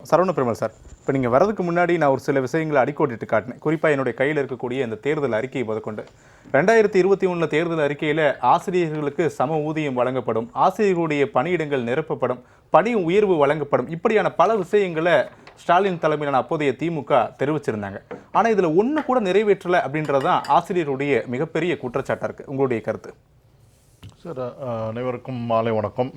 Saravana Perumal sir, இப்போ நீங்கள் வரதுக்கு முன்னாடி நான் ஒரு சில விஷயங்களை அடிக்கோடிட்டு காட்டினேன். குறிப்பாக என்னுடைய கையில் இருக்கக்கூடிய இந்த தேர்தல் அறிக்கையை முதற்கொண்டு 2021 தேர்தல் அறிக்கையில் ஆசிரியர்களுக்கு சம ஊதியம் வழங்கப்படும், ஆசிரியர்களுடைய பணியிடங்கள் நிரப்பப்படும், பணி உயர்வு வழங்கப்படும், இப்படியான பல விஷயங்களை ஸ்டாலின் தலைமையிலான அப்போதைய திமுக தெரிவிச்சிருந்தாங்க. ஆனால் இதில் ஒன்று கூட நிறைவேற்றலை அப்படின்றது தான் ஆசிரியருடைய மிகப்பெரிய குற்றச்சாட்டாக இருக்குது. உங்களுடைய கருத்து? சார், அனைவருக்கும் மாலை வணக்கம்.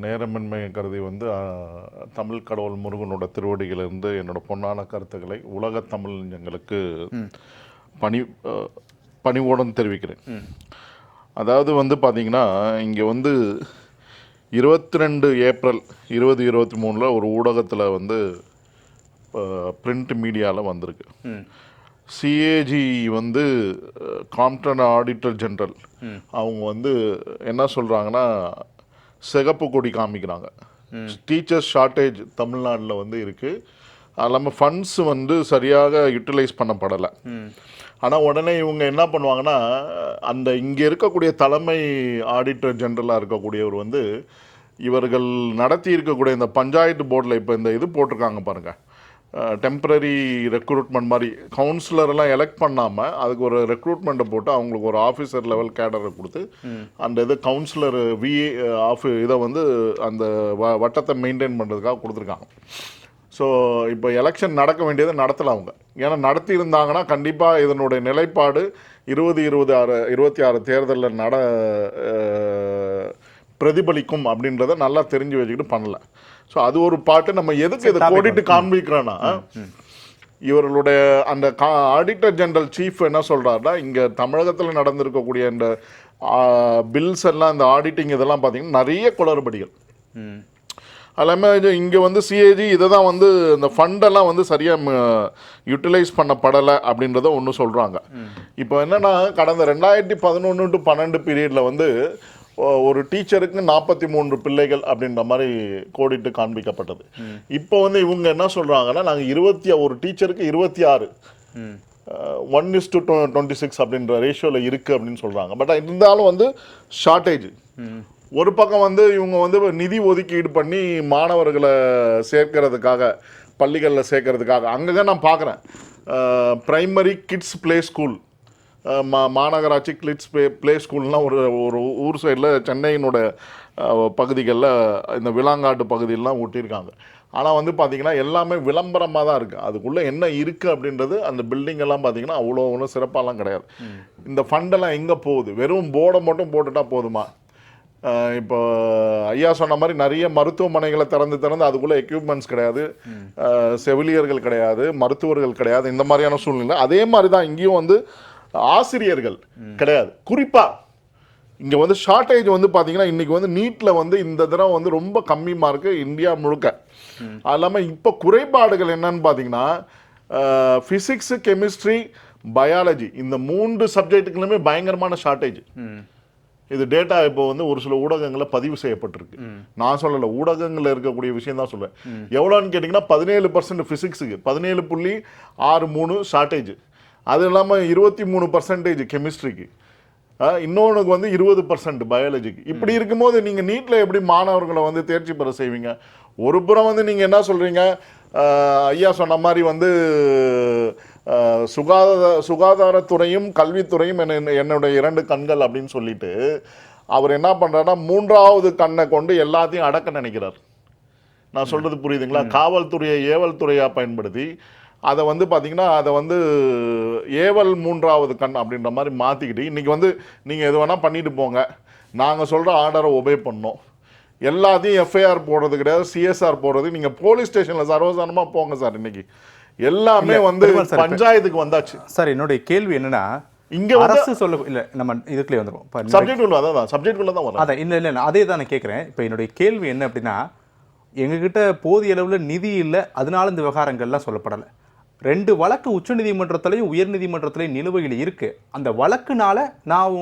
நேரமின்மை கருதி தமிழ் கடவுள் முருகனோட திருவடிகளிலிருந்து என்னோட பொன்னான கருத்துக்களை உலக தமிழ்ஞங்களுக்கு பணிவோடன் தெரிவிக்கிறேன். அதாவது பார்த்தீங்கன்னா, இங்கே 22 ஏப்ரல் 2023 ஒரு ஊடகத்தில் பிரிண்ட் மீடியாவில் வந்திருக்கு. சிஏஜி காம்ப்டன் ஆடிட்டர் ஜெனரல் அவங்க என்ன சொல்கிறாங்கன்னா, சிகப்பு கொடி காமிக்கிறாங்க. டீச்சர்ஸ் ஷார்ட்டேஜ் தமிழ்நாட்டில் இருக்குது. அது இல்லாமல் ஃபண்ட்ஸ் சரியாக யூட்டிலைஸ் பண்ணப்படலை. ஆனால் உடனே இவங்க என்ன பண்ணுவாங்கன்னா, அந்த இங்கே இருக்கக்கூடிய தலைமை ஆடிட்டர் ஜெனரலாக இருக்கக்கூடியவர் இவர்கள் நடத்தி இருக்கக்கூடிய இந்த பஞ்சாயத்து போர்டில் இப்போ இந்த இது போட்டிருக்காங்க பாருங்கள், டெம்பரரி ரெக்ரூட்மெண்ட் மாதிரி கவுன்சிலர்லாம் எலெக்ட் பண்ணாமல் அதுக்கு ஒரு ரெக்ரூட்மெண்ட்டை போட்டு அவங்களுக்கு ஒரு ஆஃபீஸர் லெவல் கேடரை கொடுத்து அந்த இது கவுன்சிலர் இதை அந்த வட்டத்தை மெயின்டைன் பண்ணுறதுக்காக கொடுத்துருக்காங்க. ஸோ இப்போ எலெக்ஷன் நடக்க வேண்டியதை நடத்தலை அவங்க. ஏன்னா நடத்தி இருந்தாங்கன்னா கண்டிப்பாக இதனுடைய நிலைப்பாடு 2026 தேர்தலில் பிரதிபலிக்கும் அப்படின்றத நல்லா தெரிஞ்சு வச்சுக்கிட்டு பண்ணல. ஸோ அது ஒரு பாட்டு. நம்ம எதுக்கு இதை கோடிட்டு காண்பிக்கிறோன்னா, இவர்களுடைய அந்த ஆடிட்டர் ஜெனரல் சீஃப் என்ன சொல்கிறாருன்னா, இங்கே தமிழகத்தில் நடந்திருக்கக்கூடிய இந்த பில்ஸ் எல்லாம், இந்த ஆடிட்டிங் இதெல்லாம் பார்த்தீங்கன்னா நிறைய குளறுபடிகள். அது இங்கே சிஏஜி இதை தான் இந்த ஃபண்டெல்லாம் சரியாக யூட்டிலைஸ் பண்ணப்படலை அப்படின்றத ஒன்று சொல்கிறாங்க. இப்போ என்னென்னா, கடந்த 2011 to 12 பீரியடில் ஒரு டீச்சருக்கு 43 பிள்ளைகள் அப்படின்ற மாதிரி கோடிட்டு காண்பிக்கப்பட்டது. இப்போ இவங்க என்ன சொல்கிறாங்கன்னா, நாங்கள் ஒரு டீச்சருக்கு 26 1:26 அப்படின்ற ரேஷியோவில் இருக்குது அப்படின்னு சொல்கிறாங்க. பட் இருந்தாலும் ஷார்ட்டேஜ். ஒரு பக்கம் இவங்க நிதி ஒதுக்கீடு பண்ணி மாணவர்களை சேர்க்கறதுக்காக, பள்ளிகளில் சேர்க்கறதுக்காக அங்கே நான் பார்க்குறேன் ப்ரைமரி கிட்ஸ் ப்ளே ஸ்கூல், மாநகராட்சி கிட்ஸ் ப்ளே ஸ்கூல்லாம் ஒரு ஊர் சைடில் சென்னையினோட பகுதிகளில் இந்த விலாங்காட்டு பகுதியிலலாம் ஊட்டியிருக்காங்க. ஆனால் பார்த்திங்கன்னா எல்லாமே விளம்பரமாக தான் இருக்குது. அதுக்குள்ளே என்ன இருக்குது அப்படின்றது, அந்த பில்டிங்கெல்லாம் பார்த்திங்கன்னா அவ்வளோ ஒன்றும் சிறப்பாலாம் கிடையாது. இந்த ஃபண்டெல்லாம் எங்கே போகுது? வெறும் போர்டை மட்டும் போட்டுட்டா போதுமா? இப்போ ஐயா சொன்ன மாதிரி நிறைய மருத்துவமனைகளை திறந்து அதுக்குள்ளே எக்யூப்மெண்ட்ஸ் கிடையாது, செவிலியர்கள் கிடையாது, மருத்துவர்கள் கிடையாது, இந்த மாதிரியான சூழ்நிலை. அதே மாதிரி தான் இங்கேயும் ஆசிரியர்கள் கிடையாது. குறிப்பாக இங்கே ஷார்ட்டேஜ் பார்த்தீங்கன்னா, இன்றைக்கி நீட்டில் இந்த தடவை ரொம்ப கம்மி மார்க்கு இந்தியா முழுக்க. அது இல்லாமல் இப்போ குறைபாடுகள் என்னன்னு பார்த்தீங்கன்னா, ஃபிசிக்ஸு, கெமிஸ்ட்ரி, பயாலஜி இந்த 3 சப்ஜெக்ட்டுக்குமே பயங்கரமான ஷார்ட்டேஜ். இது டேட்டா இப்போ ஒரு சில ஊடகங்களில் பதிவு செய்யப்பட்டிருக்கு. நான் சொல்லலை, ஊடகங்களில் இருக்கக்கூடிய விஷயம் தான் சொல்லுவேன். எவ்வளோன்னு கேட்டிங்கன்னா, 17% ஃபிசிக்ஸுக்கு, 17.63 ஷார்ட்டேஜ். அது இல்லாமல் 23% கெமிஸ்ட்ரிக்கு, இன்னொன்றுக்கு 20% பயாலஜிக்கு. இப்படி இருக்கும்போது நீங்கள் நீட்டில் எப்படி மாணவர்களை தேர்ச்சி பெற செய்வீங்க? ஒரு புறம் நீங்கள் என்ன சொல்கிறீங்க, ஐயா சொன்ன மாதிரி சுகாதாரத்துறையும் கல்வித்துறையும் என்னுடைய 2 கண்கள் அப்படின்னு சொல்லிட்டு அவர் என்ன பண்ணுறாருன்னா, 3வது கண்ணை கொண்டு எல்லாத்தையும் அடக்க நினைக்கிறார். நான் சொல்கிறது புரியுதுங்களா? காவல்துறையை ஏவல் துறையாக பயன்படுத்தி அதை பார்த்தீங்கன்னா, அதை ஏவல் 3வது கண் அப்படின்ற மாதிரி மாற்றிக்கிட்டு இன்றைக்கி நீங்கள் எது வேணால் பண்ணிட்டு போங்க, நாங்கள் சொல்கிற ஆர்டரை ஒபே பண்ணோம், எல்லாத்தையும் எஃப்ஐஆர் போடுறது கிடையாது, சிஎஸ்ஆர் போடுறது. நீங்கள் போலீஸ் ஸ்டேஷனில் சர்வசாதாரணமாக போங்க சார். இன்றைக்கி எல்லாமே பஞ்சாயத்துக்கு வந்தாச்சு. சார், என்னுடைய கேள்வி என்னன்னா, இங்க அரசு சொல்ல இல்ல, நம்ம இதுக்குள்ளே வந்துடும், சப்ஜெக்ட் உள்ள அதான் சப்ஜெக்ட் உள்ள தான் அதான் இல்லை அதே தான் நான் கேட்குறேன். இப்போ என்னுடைய கேள்வி என்ன அப்படின்னா, எங்ககிட்ட போதிய அளவில் நிதி இல்லை, அதனால இந்த விவகாரங்கள்லாம் சொல்லப்படலை. 2 வழக்கு உச்சநீதிமன்றத்திலையும் உயர்நீதிமன்றத்திலையும் நிலுவையில் இருக்குது. அந்த வழக்குனால நான்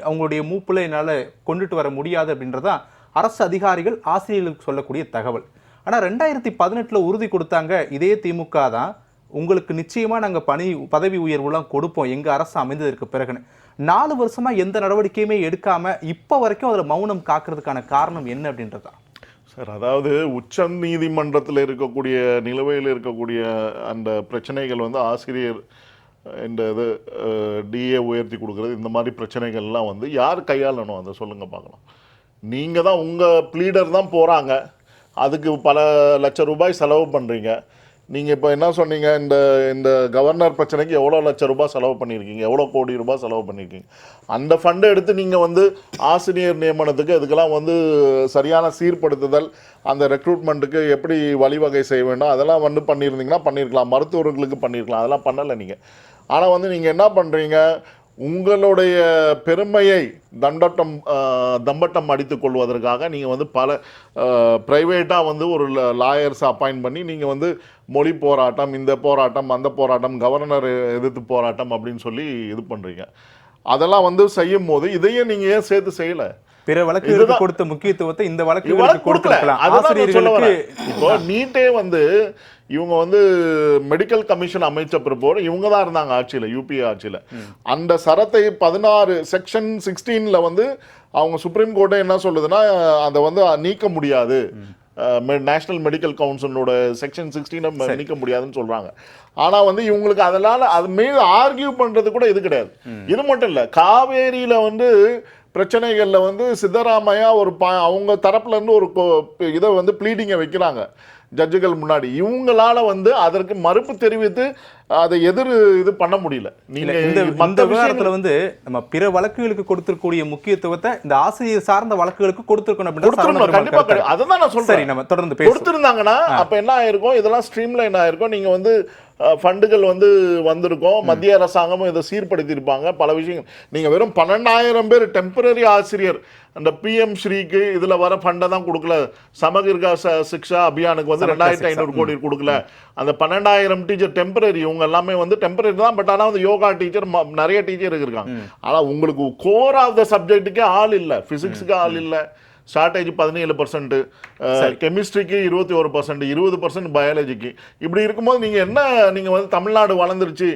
அவங்களுடைய மூப்பில் என்னால் கொண்டுட்டு வர முடியாது அப்படின்றதான் அரசு அதிகாரிகள் ஆசிரியர்களுக்கு சொல்லக்கூடிய தகவல். ஆனால் 2018 உறுதி கொடுத்தாங்க இதே திமுக தான், உங்களுக்கு நிச்சயமாக நாங்கள் பதவி உயர்வுலாம் கொடுப்போம் எங்கள் அரசு அமைந்ததற்கு பிறகுன்னு. 4 வருஷமாக எந்த நடவடிக்கையுமே எடுக்காமல் இப்போ வரைக்கும் அதில் மௌனம் காக்கிறதுக்கான காரணம் என்ன அப்படின்றதான்? சார், அதாவது உச்ச நீதிமன்றத்தில் இருக்கக்கூடிய நிலுவையில் இருக்கக்கூடிய அந்த பிரச்சனைகள் வந்து ஆசிரியர் இந்த இது டிஏ உயர்த்தி கொடுக்குறது, இந்த மாதிரி பிரச்சனைகள்லாம் வந்து யார் கையாளணும் அதை சொல்லுங்கள் பார்க்கலாம். நீங்கள் தான், உங்கள் ப்ளீடர் தான் போகிறாங்க, அதுக்கு பல லட்சம் ரூபாய் செலவு பண்ணுறீங்க. நீங்கள் இப்போ என்ன சொன்னீங்க, இந்த இந்த கவர்னர் பிரச்சனைக்கு எவ்வளோ லட்சம் ரூபாய் செலவு பண்ணியிருக்கீங்க, எவ்வளோ கோடி ரூபாய் செலவு பண்ணியிருக்கீங்க. அந்த ஃபண்டை எடுத்து நீங்கள் வந்து ஆசிரியர் நியமனத்துக்கு இதுக்கெல்லாம் வந்து சரியான சீர்படுத்துதல், அந்த ரெக்ரூட்மெண்ட்டுக்கு எப்படி வழிவகை செய்ய வேண்டும், அதெல்லாம் வந்து பண்ணியிருந்தீங்கன்னா பண்ணியிருக்கலாம். மருத்துவர்களுக்கு பண்ணியிருக்கலாம், அதெல்லாம் பண்ணலை நீங்கள். ஆனால் வந்து நீங்கள் என்ன பண்ணுறீங்க, உங்களுடைய பெருமையை தம்பட்டம் அடித்துக் கொள்வதற்காக நீங்கள் வந்து பல ப்ரைவேட்டாக வந்து ஒரு லாயர்ஸை அப்பாயிண்ட் பண்ணி நீங்கள் வந்து மொழி போராட்டம், இந்த போராட்டம், அந்த போராட்டம், கவர்னர் எதிர்த்து போராட்டம் அப்படின்னு சொல்லி இது பண்ணுறீங்க. அதெல்லாம் வந்து செய்யும் போது இதையே நீங்கள் ஏன் சேர்த்து செய்யலை? பிற வழக்குகளுக்கு கொடுத்த முக்கியத்துவத்தை இந்த வழக்குகளுக்கு கொடுக்கலாம். ஆசிரியர்களுக்கு இப்போ நீட்டே வந்து இவங்க வந்து மெடிக்கல் கமிஷன் அமைச்ச பிறப்போடு இவங்க தான் இருந்தாங்க ஆட்சியில், யூபிஏ ஆட்சியில். அந்த சரத்தை 16 செக்ஷன் 16ல வந்து அவங்க சுப்ரீம் கோர்ட்டே என்ன சொல்லுதுன்னா, அதை வந்து நீக்க முடியாது, நேஷனல் மெடிக்கல் கவுன்சிலோட செக்ஷன் 16 நீக்க முடியாதுன்னு சொல்றாங்க. ஆனா வந்து இவங்களுக்கு அதனால அது மீது ஆர்கியூ பண்றது கூட இது கிடையாது. இது மட்டும் இல்லை, காவேரியில வந்து பிரச்சனைகள்ல வந்து சித்தராமையா அவங்க தரப்புல இருந்து ஒரு இதை வந்து ப்ளீடிங்கை வைக்கிறாங்க ஜட்ஜுகள் முன்னாடி. இவங்களால வந்து அதற்கு மறுப்பு தெரிவித்து அதை இது பண்ண முடியல. நீங்க இந்த விவகாரத்துல வந்து நம்ம பிற வழக்குகளுக்கு கொடுத்திருக்கக்கூடிய முக்கியத்துவத்தை இந்த ஆசிரியர் சார்ந்த வழக்குகளுக்கு கொடுத்திருக்கணும். கண்டிப்பா, அதான் நான் சொல்றேன். நம்ம தொடர்ந்து கொடுத்திருந்தாங்கன்னா அப்ப என்ன ஆயிருக்கும், இதெல்லாம் ஸ்ட்ரீம்லைன் ஆயிருக்கும். நீங்க வந்து ஃபண்டுகள் வந்து வந்திருக்கும், மத்திய அரசாங்கமும் இதை சீர்படுத்தி இருப்பாங்க, பல விஷயங்கள். நீங்க வெறும் 12,000 பேர் டெம்பரரி ஆசிரியர் அந்த பிஎம் ஸ்ரீக்கு இதுல வர ஃபண்டை தான் கொடுக்கல, சமகிர்கா சிக்ஷா அபியானுக்கு வந்து 2,500 கோடி கொடுக்கல. அந்த 12,000 டீச்சர் டெம்பரரி, இவங்க எல்லாமே வந்து டெம்பரரி தான். பட் ஆனால் வந்து யோகா டீச்சர் நிறைய டீச்சர் இருக்காங்க. ஆனால் உங்களுக்கு கோர் ஆஃப் த சப்ஜெக்ட்டுக்கே ஆள் இல்லை, பிசிக்ஸுக்கு ஆள் இல்லை, ஷார்டேஜ் 17%, கெமிஸ்ட்ரிக்கு 21%, 20% பயாலஜிக்கு. இப்படி இருக்கும்போது நீங்கள் என்ன, நீங்கள் வந்து தமிழ்நாடு வளர்ந்துருச்சு,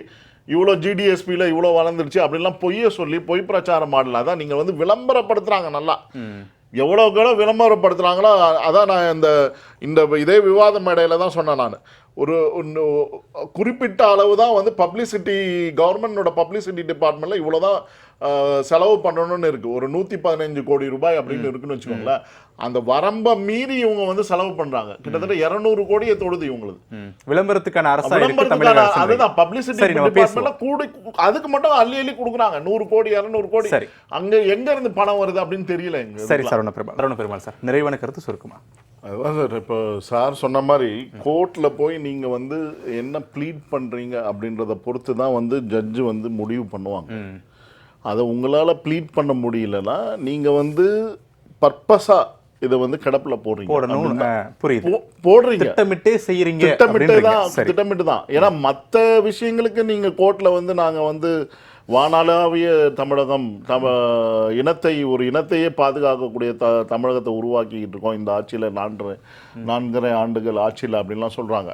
இவ்வளோ ஜிடிஎஸ்பியில் இவ்வளோ வளர்ந்துருச்சு அப்படின்லாம் பொய்யை சொல்லி பொய் பிரச்சாரம் மாடல. அதான் நீங்கள் வந்து விளம்பரப்படுத்துகிறாங்க நல்லா. எவ்வளோக்கு எவ்வளோ விளம்பரப்படுத்துகிறாங்களோ அதான் நான் இந்த இதே விவாத மேடையில் தான் சொன்னேன். நான் ஒரு குறிப்பிட்ட அளவு தான் வந்து பப்ளிசிட்டி, கவர்மெண்டோட பப்ளிசிட்டி டிபார்ட்மெண்ட்டில் இவ்வளோ தான் செலவு பண்ணணும்னு இருக்குது. ஒரு 115 கோடி ரூபாய் அப்படின்னு இருக்குன்னு வச்சுக்கோங்களேன். அந்த வரம்பை மீறி இவங்க வந்து செலவு பண்றாங்க. கிட்டத்தட்ட 200 கோடியை தொடுது இவங்களுக்கு விளம்பரத்துக்கான. அதுதான் பப்ளிசிட்டி டிபார்ட்மெண்ட்ல கூடி அதுக்கு மட்டும் அள்ளி அள்ளி கொடுக்குறாங்க. 100 கோடி 200 கோடி. அங்க எங்க இருந்து பணம் வருது அப்படின்னு தெரியல. சரி, சரவண பெருமாள் சார், நிறைவான கருத்து சுருக்குமா? அதுதான் சார், இப்போ சார் சொன்ன மாதிரி கோர்ட்ல போய் நீங்க வந்து என்ன ப்ளீட் பண்றீங்க அப்படின்றத பொறுத்து தான் வந்து ஜட்ஜு வந்து முடிவு பண்ணுவாங்க. அதை உங்களால் ப்ளீட் பண்ண முடியலன்னா நீங்கள் வந்து பர்பஸா இதை வந்து கிடப்பில் போடுறீங்க. திட்டமிட்டு தான். ஏன்னா மற்ற விஷயங்களுக்கு நீங்கள் கோர்ட்டில் வந்து நாங்கள் வந்து வானாளாவிய தமிழகம், ஒரு இனத்தையே பாதுகாக்கக்கூடிய தமிழகத்தை உருவாக்கிக்கிட்டு இருக்கோம் இந்த ஆட்சியில், 4.5 ஆண்டுகள் ஆட்சியில் அப்படின்லாம் சொல்கிறாங்க.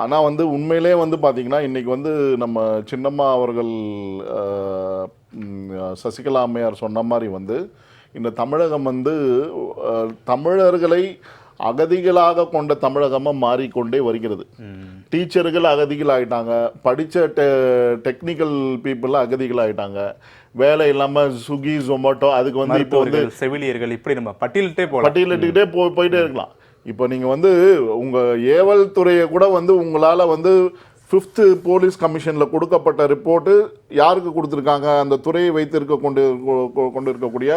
ஆனால் வந்து உண்மையிலே வந்து பார்த்திங்கன்னா இன்றைக்கி வந்து நம்ம சின்னம்மா அவர்கள், சசிகலா அம்மையார் சொன்ன மாதிரி வந்து இந்த தமிழகம் வந்து தமிழர்களை அகதிகளாக கொண்ட தமிழகமாக மாறிக்கொண்டே வருகிறது. டீச்சர்கள் அகதிகள் ஆகிட்டாங்க, படித்த டெக்னிக்கல் பீப்புள் அகதிகள் ஆகிட்டாங்க, வேலை இல்லாமல் ஸ்விக்கி ஜொமேட்டோ, அதுக்கு வந்து இப்போ வந்து செவிலியர்கள், இப்படி நம்ம பட்டியலிட்டுக்கிட்டே போயிட்டே இருக்கலாம். இப்போ நீங்கள் வந்து உங்கள் ஏவல் துறையை கூட வந்து உங்களால் வந்து 5th போலீஸ் கமிஷனில் கொடுக்கப்பட்ட ரிப்போர்ட்டு யாருக்கு கொடுத்துருக்காங்க, அந்த துறையை வைத்து கொண்டு இருக்கக்கூடிய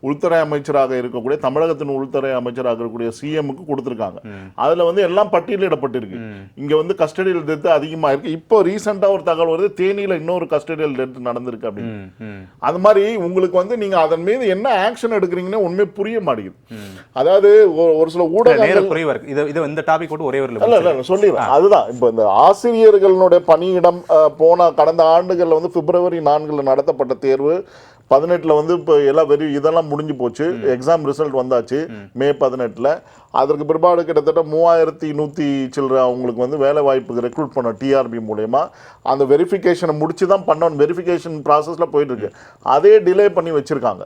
உள்துறை அமைச்சராக இருக்கக்கூடிய, தமிழகத்தின் உள்துறை அமைச்சராக இருக்கக்கூடிய சிஎம்முக்கு கொடுத்துருக்காங்க. அதில் வந்து எல்லாம் பட்டியலிடப்பட்டிருக்கு. இங்கே வந்து கஸ்டடியல் டெத்து அதிகமாக இருக்குது. இப்போ ரீசெண்டாக ஒரு தகவல் வருது, தேனியில் இன்னொரு கஸ்டடியல் டெத்து நடந்திருக்கு அப்படின்னு. அது மாதிரி உங்களுக்கு வந்து நீங்கள் அதன் மீது என்ன ஆக்ஷன் எடுக்கிறீங்கன்னு உண்மையே புரிய மாட்டேங்குது. அதாவது ஒரு சில ஊடகங்கள் சொல்லிடுறேன். அதுதான் இப்போ இந்த ஆசிரியர்கள் பணியிடம் போன கடந்த ஆண்டுகளில் வந்து February 4 நடத்தப்பட்ட தேர்வு, 18 வந்து இப்போ எல்லாம் இதெல்லாம் முடிஞ்சு போச்சு. எக்ஸாம் ரிசல்ட் வந்தாச்சு May 18. அதற்கு பிற்பாடு கிட்டத்தட்ட 3100 சில்லற அவங்களுக்கு வந்து வேலை வாய்ப்புக்கு ரெக்ரூட் பண்ண டிஆர்பி மூலமா அந்த வெரிஃபிகேஷனை முடிச்சு தான் பண்ணணும். வெரிஃபிகேஷன் ப்ராசஸ்ல போயிட்டு இருக்கு. அதே டிலே பண்ணி வச்சிருக்காங்க.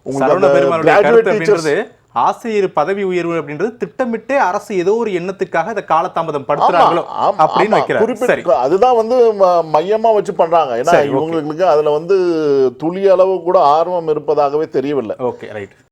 உங்களுக்கு கிராஜுவேட் டீச்சர்ஸ் ஆசிரியர் பதவி உயர்வு அப்படின்றது திட்டமிட்டே அரசு ஏதோ ஒரு எண்ணத்துக்காக அதை காலதாமதம் படுத்துறாங்களோ அப்படின்னு வைக்கிறாங்க. சரி, அதுதான் வந்து மையமா வச்சு பண்றாங்க. ஏன்னா இவங்களுக்கு அதுல வந்து துளி அளவு கூட ஆர்வம் இருப்பதாகவே தெரியவில்லை. Okay, right.